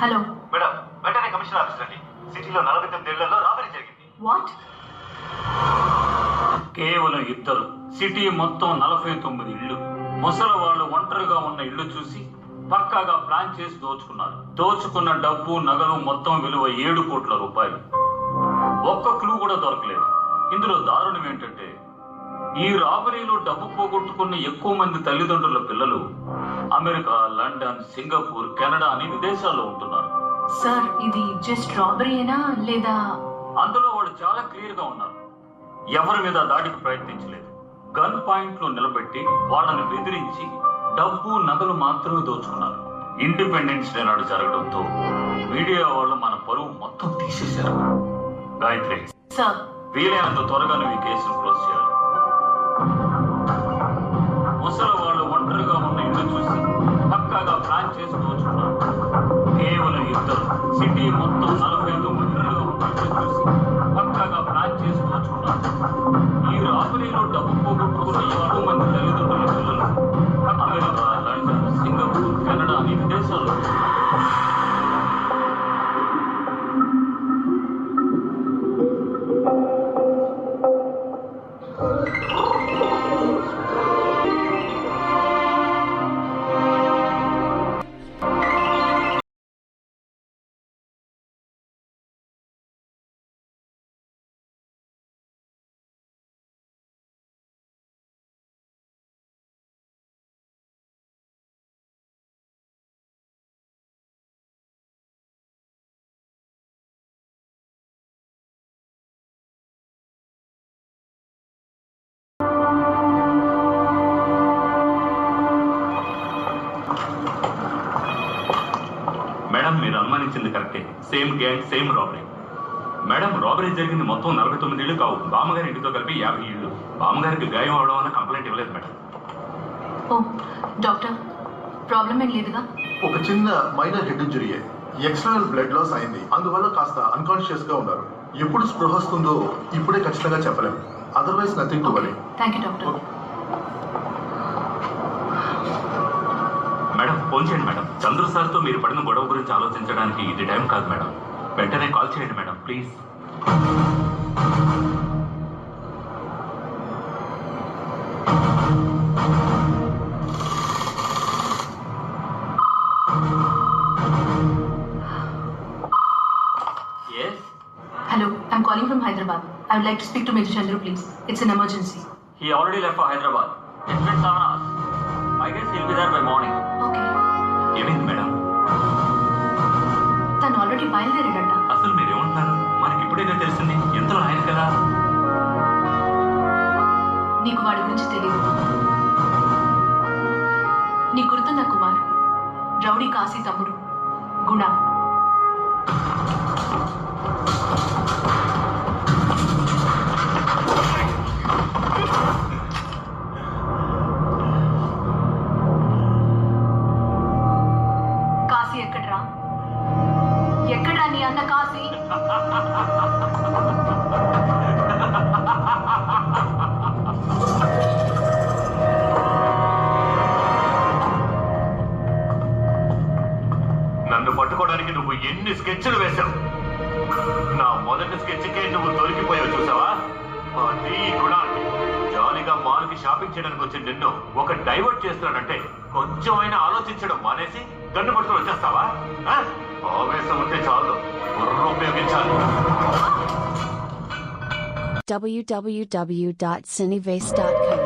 Hello madam, వెంటనే commissioner office రండి. సిటీలో 49 ఏళ్లలో రాబరీ జరిగింది. వాట్? కేవలం ఇద్దరు. సిటీ మొత్తం 49 ఇళ్ళు. ముసలి వాళ్ళు ఒంటరిగా ఉన్న ఇళ్ళు చూసి పక్కాగా ప్లాన్ చేసి దోచుకున్నారు. దోచుకున్న డబ్బు నగలు మొత్తం విలువ 7 కోట్ల రూపాయలు. ఒక్క క్లూ కూడా దొరకలేదు. ఇందులో దారుణం ఏంటంటే ఈ రాబరీలో డబ్బు పోగొట్టుకున్న ఎక్కువ మంది తల్లిదండ్రుల పిల్లలు అమెరికా, లండన్, సింగపూర్, కెనడా అని విదేశాల్లో ఉంటున్నారు. సార్, ఇది జస్ట్ రాబరీనా లేదా? అందులో వాళ్ళు చాలా క్లియర్ గా ఉన్నారు. ఎవరి మీద దాడికి ప్రయత్నించలేదు. గన్ పాయింట్ లో నిలబెట్టి వాళ్ళని బెదిరించి డబ్బు నగలు మాత్రమే దోచుకున్నారు. ఇండిపెండెన్స్ డే నాడు జరగడంతో మీడియా వాళ్ళు మన పరువు మొత్తం తీసేశారు. గాయత్రి సార్, వీలైనంత త్వరగా నువ్వు ఈ కేసును క్లోజ్ చేయాలి. ముసలి వాళ్ళు ఒంటరిగా ఉన్న ఇల్లు చూసి పక్కాగా ప్లాన్ చేసి దోచుకున్నారు. కేవలం ఇద్దరు. సిటీ మొత్తం 49 ఇళ్ళలో ఉన్న ఇల్లు చూసి పక్కాగా ప్లాన్ చేసి దోచుకున్నారు. ఈ రాబరీలో డబ్బు పోగొట్టుకున్న ఎక్కువ మంది తల్లిదండ్రుల పిల్లలు అమెరికా, లండన్, సింగపూర్, కెనడా అని విదేశాల్లో. మేడం, మీరు అనుమానించింది కరెక్టే. Same gang, same robbery. Madam, robbery జరిగింది మొత్తం 49 ఇళ్ళు కావు. బామ్మగారి ఇంటితో కలిపి 50 ఇళ్ళు. బామ్మగారికి గాయం అవడం వల్ల కంప్లైంట్ ఇవ్వలేదు మేడం. ఓ డాక్టర్, ప్రాబ్లం ఏం లేదుగా? ఒక చిన్న మైనర్ హెడ్ ఇంజరీయే. ఎక్స్టర్నల్ బ్లడ్ లాస్ అయింది. అందువల్ల కాస్త అన్కాన్షియస్ గా ఉన్నారు. ఎప్పుడు స్పృహ వస్తుందో ఇప్పుడే ఖచ్చితంగా చెప్పలేము. Otherwise nothing to worry. Thank you doctor. Madam, phone చేయండి మేడం. చంద్రు సార్తో మీరు పడిన గొడవ గురించి ఆలోచించడానికి ఇది టైం కాదు మేడం. వెంటనే కాల్ చేయండి madam, please. Hello, I'm calling from Hyderabad. I would like to speak to Major Chandru, please. It's an emergency. He already left for Hyderabad. It's been 7 hours. I guess he'll be there by morning. Okay. ఏమైంది madam? తను already బయలుదేరాడట. అసలు మీరేమంటున్నారు? మనకి ఇప్పుడేగా తెలిసింది. ఎంతలో ఆయన కదా. నీకు వాడి గురించి తెలియదు. నీ గుర్తుందా కుమార్? రౌడీ కాశీ తమ్ముడు గుణ. కాశీ ఎక్కడ్రా? ఎక్కడ్రా నీ అన్న కాశీ? నన్ను పట్టుకోవడానికి నువ్వు ఎన్ని స్కెచ్లు వేశావు. నా మొదటి స్కెచ్కే నువ్వు దొరికిపోయావు, చూసావా? అది ఈ గుణాన్ని. జాలీగా మాల్కి షాపింగ్ చేయడానికి వచ్చి నిన్ను ఒక డైవర్ట్ చేస్తున్నాడంటే కొంచెం అయినా ఆలోచించడం మానేసి గన్ను పట్టుకుని వచ్చేస్తావా? ఆవేశం ఉంటే చాలు, బుర్ర ఉపయోగించాలి. www.cinevase.com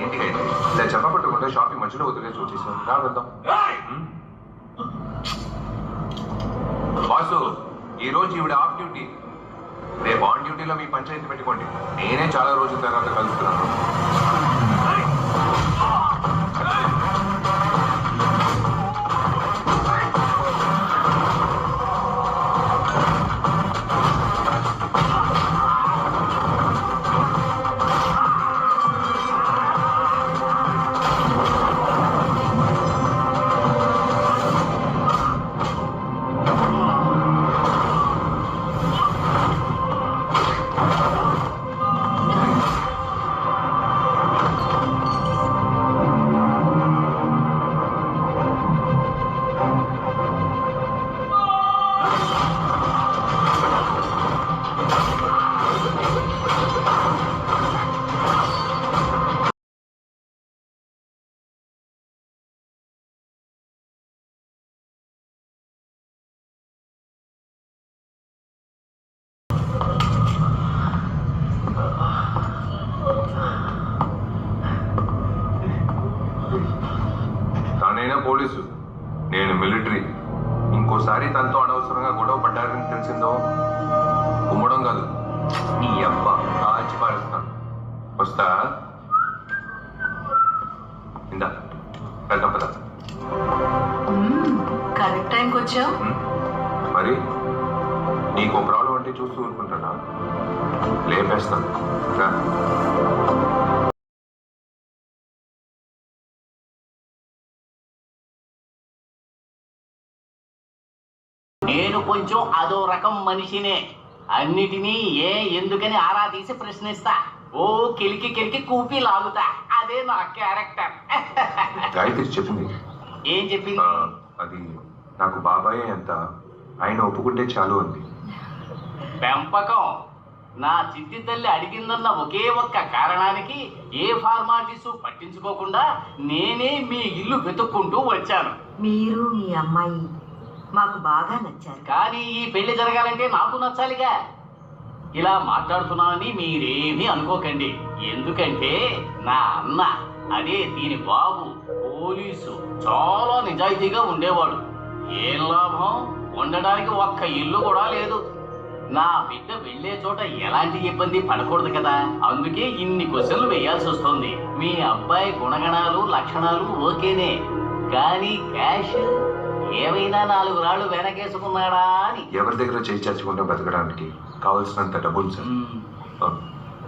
ఏంటి ఇలా చెప్పబట్టుకుంటే షాపింగ్ మధ్యలో వదిలేసి వచ్చేసాం. రా వెళ్దాం. బాసు, ఈ రోజు ఈవిడ ఆఫ్ డ్యూటీ. రేపు ఆన్ డ్యూటీలో మీ పంచాయతీ పెట్టుకోండి. నేనే చాలా రోజుల తర్వాత కలుస్తున్నాను. తానైనా పోలీసు, నేను మిలిటరీ. ఇంకోసారి తనతో అనవసరంగా గొడవ పడ్డారని తెలిసిందో కుమ్మడం కాదు, నీ అబ్బ కాల్చి పారేస్తాను. వస్తా. ఇందా వెళ్దాం పద. కరెక్ట్ టైంకి వచ్చావు. మరి నీకో ప్రాబ్లం అంటే చూస్తూ ఊరుకుంటానా? లేపేస్తాను రా. నేను కొంచెం అదో రకం మనిషినే. అన్నిటినీ ఎందుకని ఆరా తీసి ప్రశ్నిస్తా. ఓ కెలికి కెలికి కూపి లాగుతా. అదే నా క్యారెక్టర్. గాయత్రి చెప్పింది. ఏం చెప్పింది? అది నాకు బాబాయ్ అంత, ఆయన ఒప్పుకుంటే చాలు అంది. పెంపకం. నా చిట్టి తల్లి అడిగిందన్న ఒకే ఒక్క కారణానికి ఏ ఫార్మాలిటీస్ పట్టించుకోకుండా నేనే మీ ఇల్లు వెతుక్కుంటూ వచ్చాను. మీరు మీ అమ్మాయి మాకు బాగా నచ్చారు. కానీ ఈ పెళ్లి జరగాలంటే నాకు నచ్చాలిగా. ఇలా మాట్లాడుతున్నానని మీరేమీ అనుకోకండి. ఎందుకంటే నా అన్న, అదే దీని బాబు, పోలీసు, చాలా నిజాయితీగా ఉండేవాడు. ఏం లాభం, ఉండడానికి ఒక్క ఇల్లు కూడా లేదు. నా బిడ్డ వెళ్లే చోట ఎలాంటి ఇబ్బంది పడకూడదు కదా, అందుకే ఇన్ని క్వశ్చన్లు వేయాల్సి వస్తుంది. మీ అబ్బాయి గుణగణాలు లక్షణాలు ఓకేనే, కానీ క్యాష్ ఏమైనా 4 రాళ్ళు వెనకేసుకున్నాడా అని. ఎవరి దగ్గర చేయి చచ్చుకుంటూ బతకడానికి కావలసినంత డబ్బులు సార్.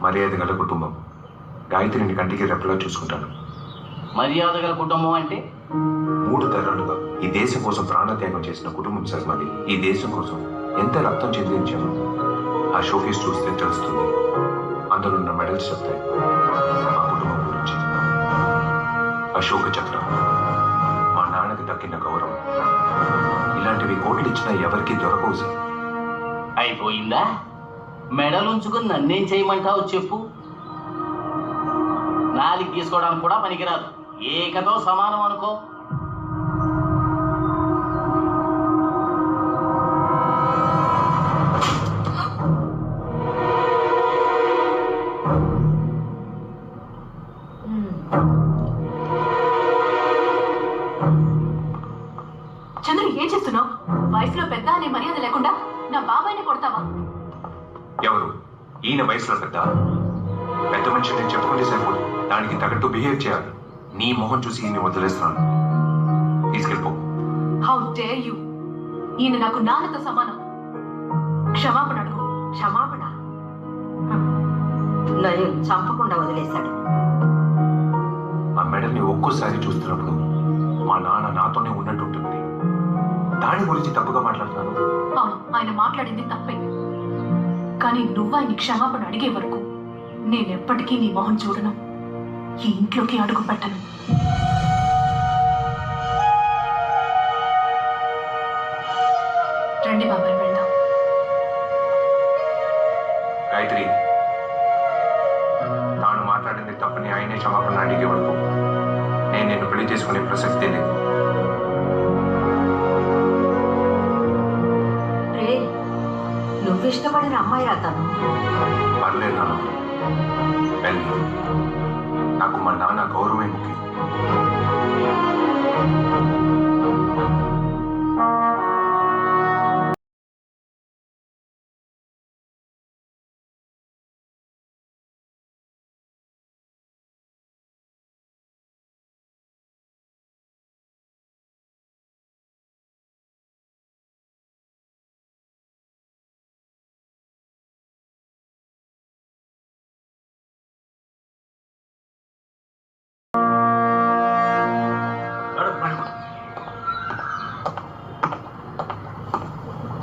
మర్యాద గల కుటుంబం. గాయత్రిని కంటికి రెప్పలా చూసుకుంటాను. మర్యాద గల కుటుంబం అంటే 3 తరాలుగా ఈ దేశం కోసం ప్రాణత్యాగం చేసిన కుటుంబం సార్ మాది. ఈ దేశం కోసం ఎంత రక్తం చెందించామో ఆ షోకేస్ చూస్తే తెలుస్తుంది. అందులో ఉన్న మెడల్స్ చెప్తాయి మా కుటుంబం గురించి. అశోక చక్రం, మా నాన్నకి దక్కిన గౌరవం, ఇలాంటివి కోట్లు ఇచ్చినా ఎవరికి దొరకవు సార్. అయిపోయిందా? మెడలుంచుకుని నన్నేం చేయమంటావు చెప్పు. 4 తీసుకోవడానికి కూడా పనికిరాదు. ఏకతో సమానం అనుకో. చంద్రు, ఏం చేస్తున్నావు? వయసులో పెద్ద అనే మర్యాద లేకుండా నా బాబాయ్ని కొడతావా? ఎవరు? ఈయన వయసులో పెద్ద పెద్ద మనిషి నేను చెప్పుకుంటే సరిపోదు, దానికి తగ్గట్టు బిహేవ్ చేయాలి. నీ మొహం చూసి ఈయన్ని వదిలేస్తున్నాను. తీసుకెళ్ళిపో. How dare you! ఈయన నాకు నాన్నతో సమానం. క్షమాపణ అడుగు. క్షమాపణ? నయం చంపకుండా వదిలేశాడు. ఆ మెడల్ని ఒక్కోసారి చూస్తున్నప్పుడు మా నాన్న నాతోనే ఉన్నట్టుంటుంది. దాని గురించి తప్పుగా మాట్లాడుతున్నాను. అవును, ఆయన మాట్లాడింది తప్పే. కానీ నువ్వు ఆయన క్షమాపణ అడిగే వరకు నేనెప్పటికీ నీ మొహం చూడను, ఈ ఇంట్లోకి అడుగు పెట్టను. రండి బాబాయ్, వెళ్దాం. గాయత్రి, తాను మాట్లాడింది తప్పని ఆయనే క్షమాపణ అడిగే వరకు నేను నిన్ను పెళ్లి చేసుకునే ప్రసక్తే లేదు. రే, నువ్వు ఇష్టపడిన అమ్మాయి అతను. పర్లేదు నాన్న, వెళ్ళి. నాకు మా నాన్న గౌరవమే ముఖ్యం.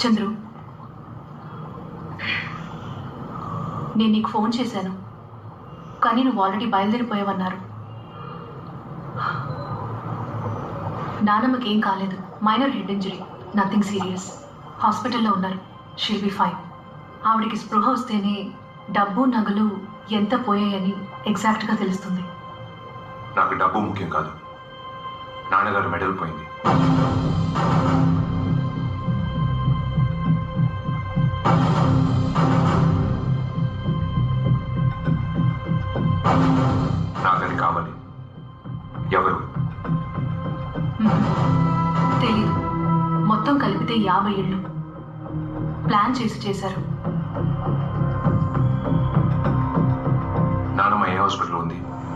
చంద్రు, నేను నీకు ఫోన్ చేశాను, కానీ నువ్వు ఆల్రెడీ బయలుదేరిపోయావన్నారు. నానమ్మకి ఏం కాలేదు, minor head injury, nothing serious. హాస్పిటల్లో ఉన్నారు, షీల్ బి ఫైన్. ఆవిడికి స్పృహ వస్తేనే డబ్బు నగలు ఎంత పోయాయని ఎగ్జాక్ట్గా తెలుస్తుంది. నాకు డబ్బు ముఖ్యం కాదు, నాన్నగారు మెడల్ పోయింది. నాకది కావాలి. ఎవరు? తెలీదు. మొత్తం కలిపితే 50 ఇళ్ళు ప్లాన్ చేశారు. నాన్నమ్మ ఏ హాస్పిటల్ ఉంది?